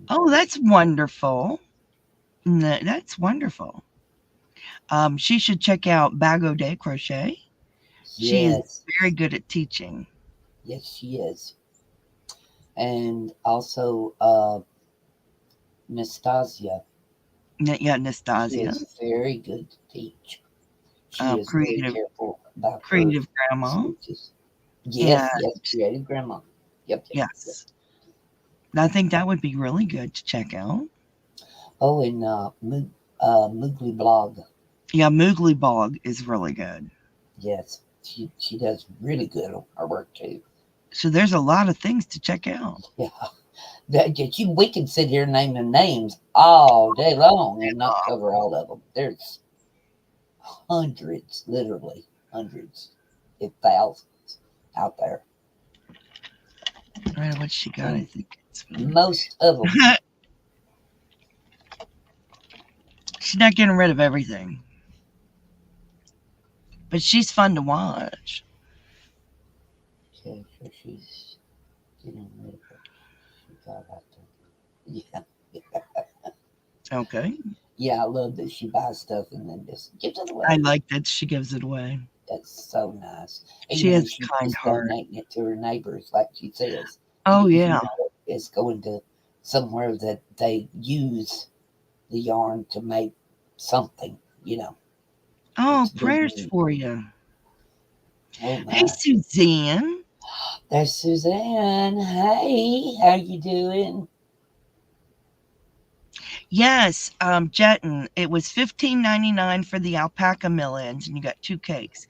Oh, that's wonderful. That's wonderful. She should check out Bago Day Crochet. She is Yes. very good at teaching. Yes, she is. And also Nastasia. Yeah, She Nastasia, is very good to teach. She is very creative, careful about her creative grandma. speeches. And Yes, yes, creative grandma. Yep, yep, yep. yes, I think that would be really good to check out. Oh, and Moogly Blog. Yeah, Moogly Bog is really good. Yes, she does really good on her work too. So there's a lot of things to check out. Yeah, we can sit here naming names all day long and not cover all of them. There's hundreds, literally hundreds, if thousands out there, All right, what she got? I and think it's most of them. she's not getting rid of everything, but she's fun to watch. Okay, so she's getting rid of it. She got out there. Yeah, Okay, yeah. I love that she buys stuff and then just gives it I away. like that she gives it away. That's so nice. She Even has if she's a kind just heart. donating it to her neighbors, like she says, Oh because yeah. it's going to somewhere that they use the yarn to make something. Oh, It's good prayers news. for you. Oh Hey, my. Suzanne. There's Suzanne. Hey, how you doing? Yes, Jetton. It was $15.99 for the alpaca mill ends, and you got two cakes,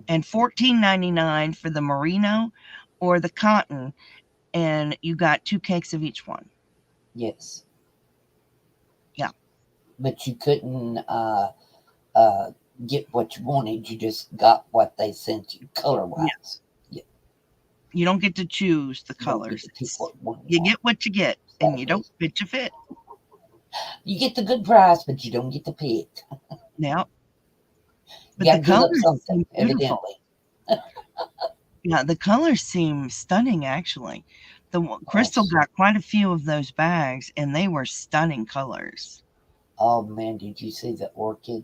and $14.99 for the merino or the cotton, and you got two cakes of each one. Yes. Yeah. But you couldn't uh get what you wanted. You just got what they sent you color Yeah. wise. Yeah. You don't get to choose the You don't get colors. to pick what one you You want. get what you get, and you Exactly. don't fit your fit. You get the good price, but you don't get to pick. Now, You but the gotta give up colors something, seem beautiful. evidently. Yeah, the colors seem stunning, actually. Crystal Yes. got quite a few of those bags, and they were stunning colors. Oh man, did you see the orchid?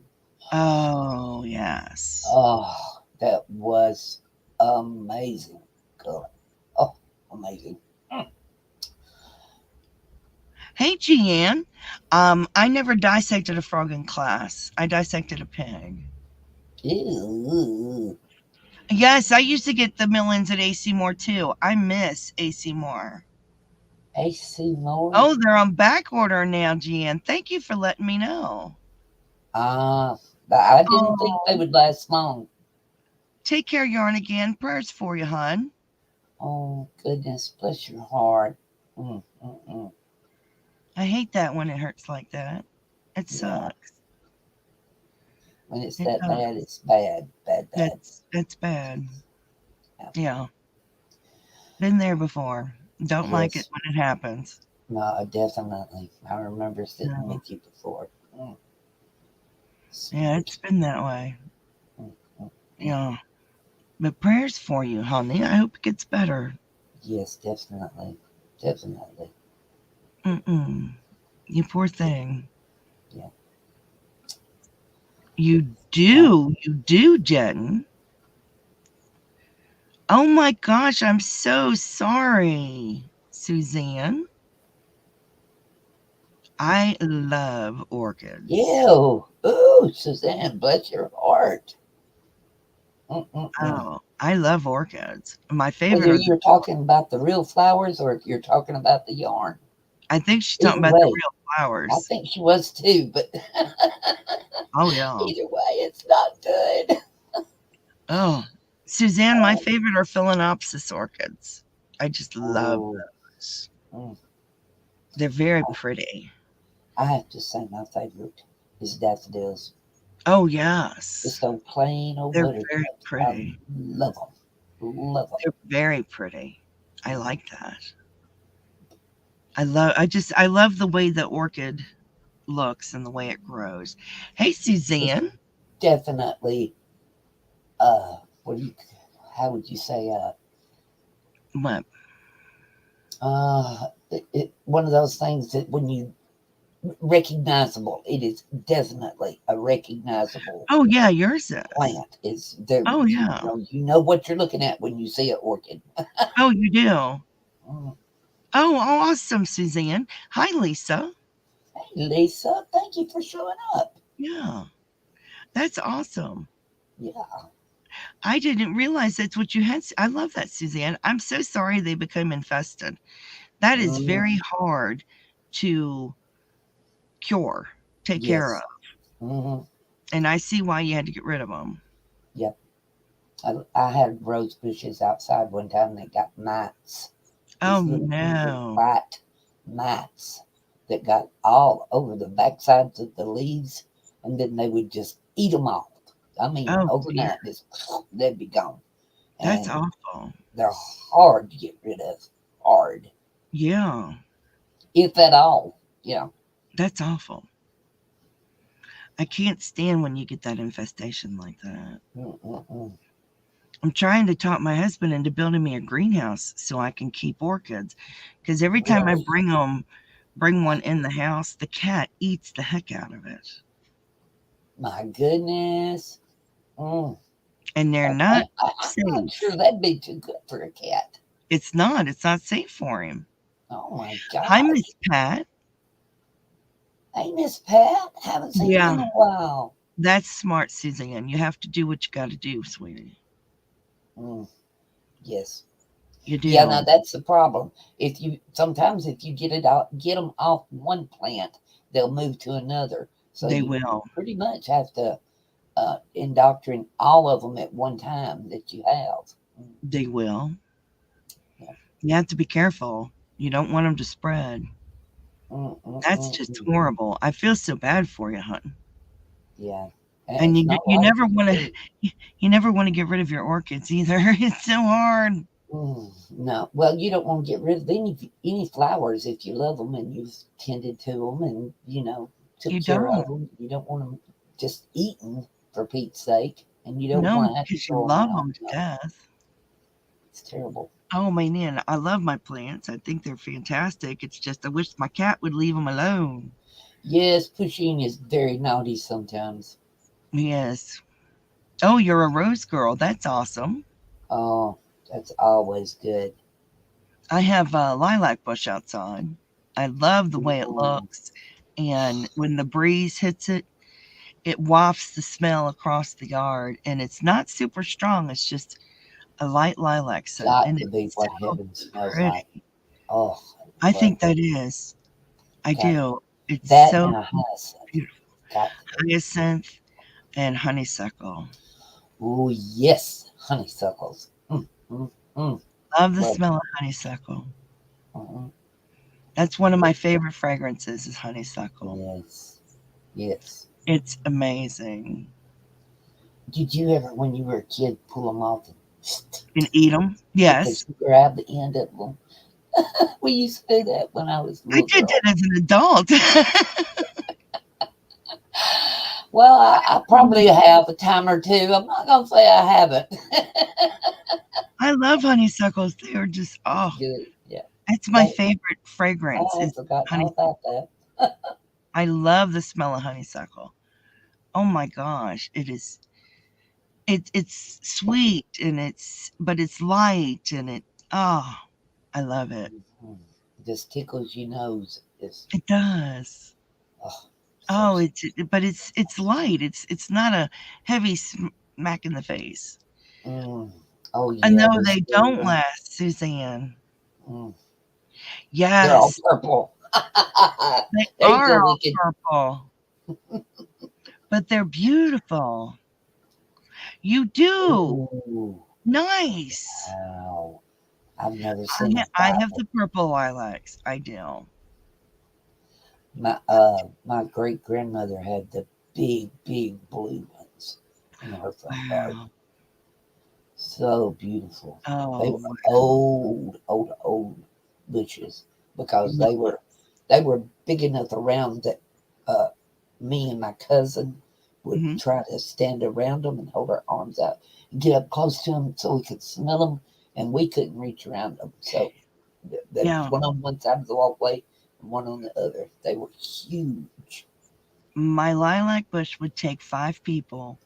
Oh, yes. Oh, that was amazing color. Oh, amazing. Mm. Hey, Jeanne. I never dissected a frog in class. I dissected a pig. Ew. Yes, I used to get the millions at AC Moore too. I miss AC Moore. AC Moore. Oh, they're on back order now, Jeanne. Thank you for letting me know. Ah, I didn't think they Oh, would last long. take care, Yarn again. Prayers for you, hon. Oh goodness, bless your heart. Mm, mm, mm. I hate that when it hurts like that. It Yeah, sucks. When it's It that does. bad, it's bad, bad, bad. That's bad. Yeah. Yeah. Been there before. Don't like it Yes. when it happens. No, definitely. I remember sitting No. with you before. Yeah, Sweet. it's been that way. Mm, mm. Yeah. But prayers for you, honey. I hope it gets better. Yes, definitely. Definitely. Mm-mm. You poor thing. Yeah. You Uh, do, Jen. Oh my gosh, I'm so sorry, Suzanne. I love orchids. Ew. Ooh, Suzanne, bless your heart. Mm-mm-mm. Oh, I love orchids. My favorite Whether are the, you're talking about the real flowers or you're talking about the yarn. I think she's talking Either about the way, real I flowers. think she was too, but Oh, yeah. either way, it's not good. Oh, Suzanne, my Um, favorite are Phalaenopsis orchids. I just love oh, those. mm, They're very pretty. I have to say my favorite is daffodils. Oh, Just yes. those plain old They're very buttercups. I pretty. love them. Love them. They're very pretty. I Mm, like that. I love the way the orchid looks and the way it grows. Hey, it's Suzanne. definitely what do you how would you say What? one of those things that when you recognizable, it is definitely a recognizable Oh, yeah, yours is. plant. Is there, Oh, yeah. you know what you're looking at when you see an orchid. Oh, you do. Mm. Oh, awesome, Suzanne. Hi, Lisa. Hey Lisa, thank you for showing up. Yeah, that's awesome. Yeah. I didn't realize that's what you had. I love that, Suzanne. I'm so sorry they became infested. That is Mm, very hard to cure, take care of. yes. Hmm. And I see why you had to get rid of them. Yep. I had rose bushes outside one time that got mites. Oh, These little no. white mites that got all over the backsides of the leaves, and then they would just eat them all. I mean, Oh, dear. overnight, just they'd be gone. That's And awful. they're hard to get rid of. Hard, Yeah, if at all. Yeah. that's awful. I can't stand when you get that infestation like that. Mm-mm-mm. I'm trying to talk my husband into building me a greenhouse so I can keep orchids. Because every time I Really? bring one in the house, the cat eats the heck out of it. My goodness. Mm. And they're not I'm not safe. sure that'd be too good for a cat. It's not. It's not safe for him. Oh my Hi, gosh. Miss Pat. Hey, Miss Pat. Haven't seen you in Yeah, a while. that's smart, Suzanne. You have to do what you got to do, sweetie. Mm. Yes. You Yeah, now do. that's the problem. If you get them off one plant, they'll move to another. So They you will. pretty much have to indoctrinate all of them at one time that you have. They will. Yeah. You have to be careful. You don't want them to spread. Mm, mm, That's mm, just mm. horrible. I feel so bad for you, hon. Yeah, And it's not right to do. you never want to get rid of your orchids either. It's so hard. No, well, you don't want to get rid of any flowers if you love them and you've tended to them and took You care of don't. them. You don't want them just eaten for Pete's sake, and you don't No, want to have to because you throw them love out. them to No, death. it's terrible. Oh, man, I love my plants. I think they're fantastic. It's just I wish my cat would leave them alone. Yes, Pusheen is very naughty sometimes. Yes. Oh, you're a rose girl. That's awesome. Oh, that's always good. I have a lilac bush outside. I love the way it Mm, looks. And when the breeze hits it, it wafts the smell across the yard. And it's not super strong. It's just a light lilac scent. got And to be it's what so heaven smells like. pretty. Oh, I I love think that is. I got do. It's that so and a hyacinth. beautiful. Got to be. Hyacinth and honeysuckle. Oh yes, honeysuckles. Mm, mm. Love the Love. smell of honeysuckle. Mm, That's one of my favorite fragrances is honeysuckle. yes, yes. It's amazing. Did you ever, when you were a kid, pull them off And eat them? because Yes. you grab the end of them? We used to do that when I was a I little did girl. that as an adult. Well, I probably have a time or two. I'm not gonna say I haven't. I love honeysuckles. They are just, oh, Good, yeah. it's my favorite fragrance I is had forgotten all honeysuckle. about that. I love the smell of honeysuckle. Oh my gosh, it is. It's sweet and but it's light and oh, I love it. Mhm. Just tickles your nose. It does. Oh, Oh, so but it's light. It's not a heavy smack in the face. mm. Oh And yeah, no, those they little don't ones. last, Suzanne. Mm. They're all Yes, purple. they There you are go, all Wicked. purple, but they're beautiful. You do. Ooh, Nice. wow. I've never seen a I have flower. the purple lilacs. I do. My great grandmother had the big blue ones in her front garden. Wow. So beautiful. They Oh, were wow. old bushes because they were big enough around that uh, me and my cousin would Mhm. try to stand around them and hold our arms out and get up close to them so we could smell them, and we couldn't reach around them. So there was Yeah. one on one side of the walkway and one on the other. They were huge. My lilac bush would take 5 people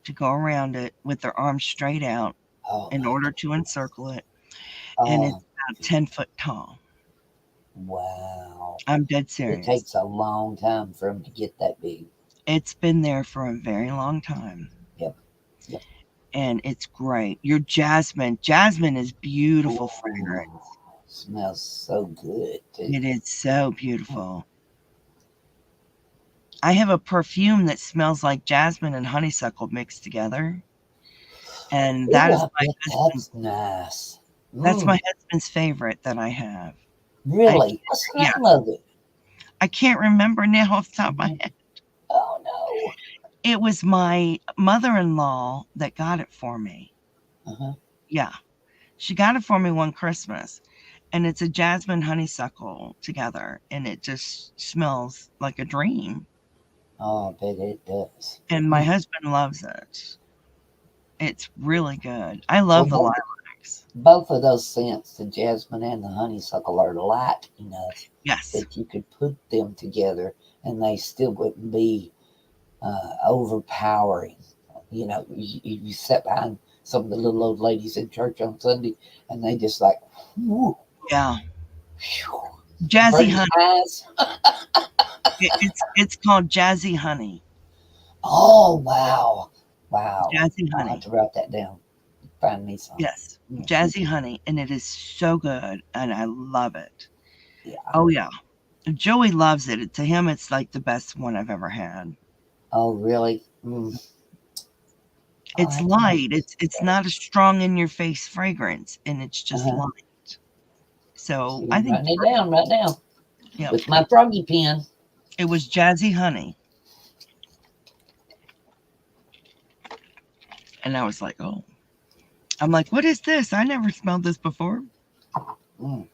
to go around it with their arms straight out Oh in my order to goodness. encircle it, and it's Oh, about 10 foot tall. wow. I'm dead It serious. takes a long time for them to get that big. It's been there for a very long time, Yep. Yep. and it's great. Your jasmine is beautiful fragrance. Ooh, smells so good too. It is so beautiful. I have a perfume that smells like jasmine and honeysuckle mixed together, and Ooh, I bet that's nice. that's my Mm, husband's favorite that I have. I really? What's the Yeah, name of it? I can't remember now off the top of my Mhm. head. Oh no. It was my mother-in-law that got it for me. Uh-huh. Yeah, she got it for me one Christmas, and it's a jasmine honeysuckle together, and it just smells like a dream. Oh, I bet it does. And my Mm. husband loves it. It's really good. I Well, love the lilacs. both of those scents, the jasmine and the honeysuckle, are light enough Yes. that you could put them together and they still wouldn't be overpowering. You sat behind some of the little old ladies in church on Sunday and they just like, whew, Yeah. whew, Jazzy burn honey. your eyes. It's called jazzy honey. Oh, wow. Wow. Jazzy I'll have honey. to write that down. Find me some. Yes. Mm, Jazzy honey. And it is so good. And I love it. yeah. Oh, yeah. Joey loves it. To him, it's like the best one I've ever had. Oh, really? Mm. I'll It's have to make light. this It's today. not a strong in your face fragrance, and it's just Uh-huh. light. So See, I I'm think, writing it down right now yeah, with my froggy pen. it was jazzy honey, and I was like, oh, I'm like, what is this? I never smelled this before. Mm.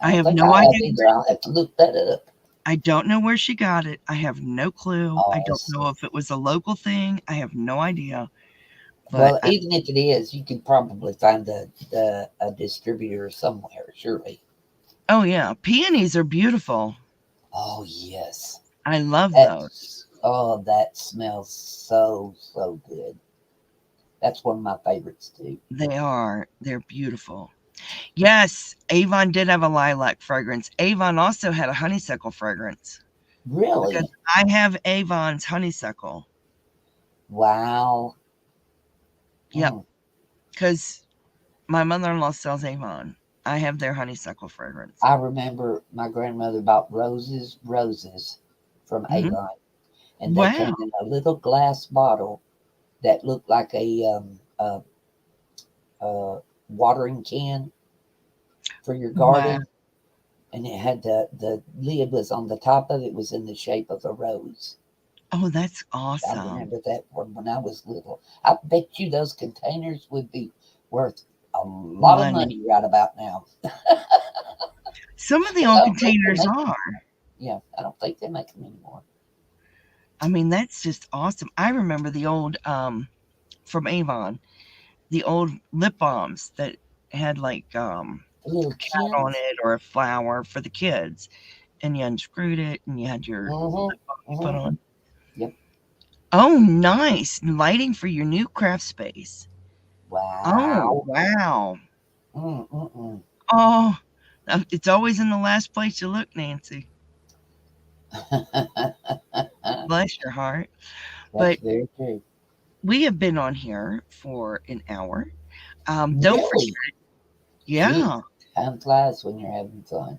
I I don't have think no I have idea. either. I'll have to look that up. I don't know where she got it. I have no clue. I don't Awesome. know if it was a local thing. I have no idea. But Well, even if it is, you could probably find a distributor somewhere, surely. oh yeah, peonies are beautiful. Oh yes, I love those. that smells so good. That's one of my favorites too. They are. They're beautiful. Yes, Avon did have a lilac fragrance. Avon also had a honeysuckle fragrance because Really? I have Avon's honeysuckle. Wow. Yep, Mm. because my mother-in-law sells Avon. I have their honeysuckle fragrance. I remember my grandmother bought roses from Mhm. Avon, and they Wow. came in a little glass bottle that looked like a watering can for your Wow. garden, and it had the lid was on the top of it was in the shape of a rose. Oh, that's I awesome. remember that from when I was little. I bet you those containers would be worth a lot of Money. money right about now. Some of the But I old don't think they containers make them. are. Yeah, I don't think they make them anymore. I mean, that's just awesome. I remember the old from Avon, the old lip balms that had like The little a cat on tins. it or a flower for the kids, and you unscrewed it and you had your Mm-hmm. lip balm you put Mm-hmm. on. Yep. Oh, nice lighting for your new craft space. Oh, Wow. wow. Mm-mm-mm. Oh, it's always in the last place you look, Nancy. Bless your heart. That's But very true. we have been on here for an hour. Don't forget, Really? Gee, yeah, time flies when you're having fun.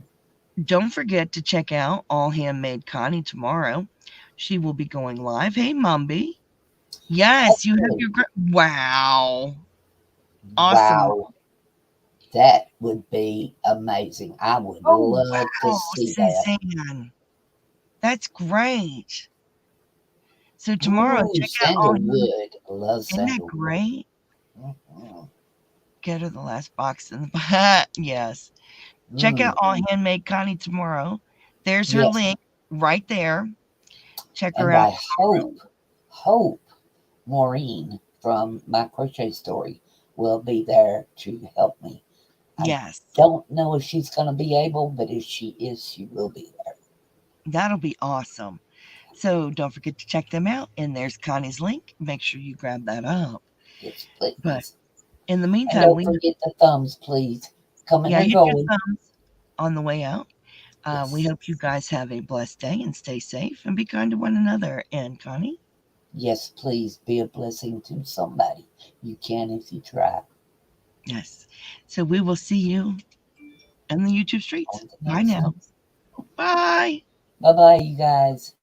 don't forget to check out All Handmade Connie tomorrow. She will be going live. Hey, Mumby. Yes, you have Hopefully. your wow, awesome. Wow. That would be amazing. I would Oh, love to wow, see that. Suzanne. That's great. So tomorrow, Ooh, check out All Handmade. sandalwood. I love Isn't that sandalwood. great? Mm-hmm. Get her the last box in the yes. Check out Mm, All Handmade Connie tomorrow. There's her yes. link right there. Check her And out I tomorrow. hope Maureen from my crochet story will be there to help me. I Yes, don't know if she's going to be able, but if she is, she will be there. that'll be awesome. So don't forget to check them out. And there's Connie's link. Make sure you grab that up. Yes, But please. in the And meantime, don't we forget the thumbs, please. Coming yeah, or hit your going. thumbs on the way out. We Yes. hope you guys have a blessed day and stay safe and be kind to one another. And Connie, Yes, please be a blessing to somebody. You can if you try. yes. So we will see you in the YouTube streets. On the Bye next now. one. Bye. Bye bye, you guys.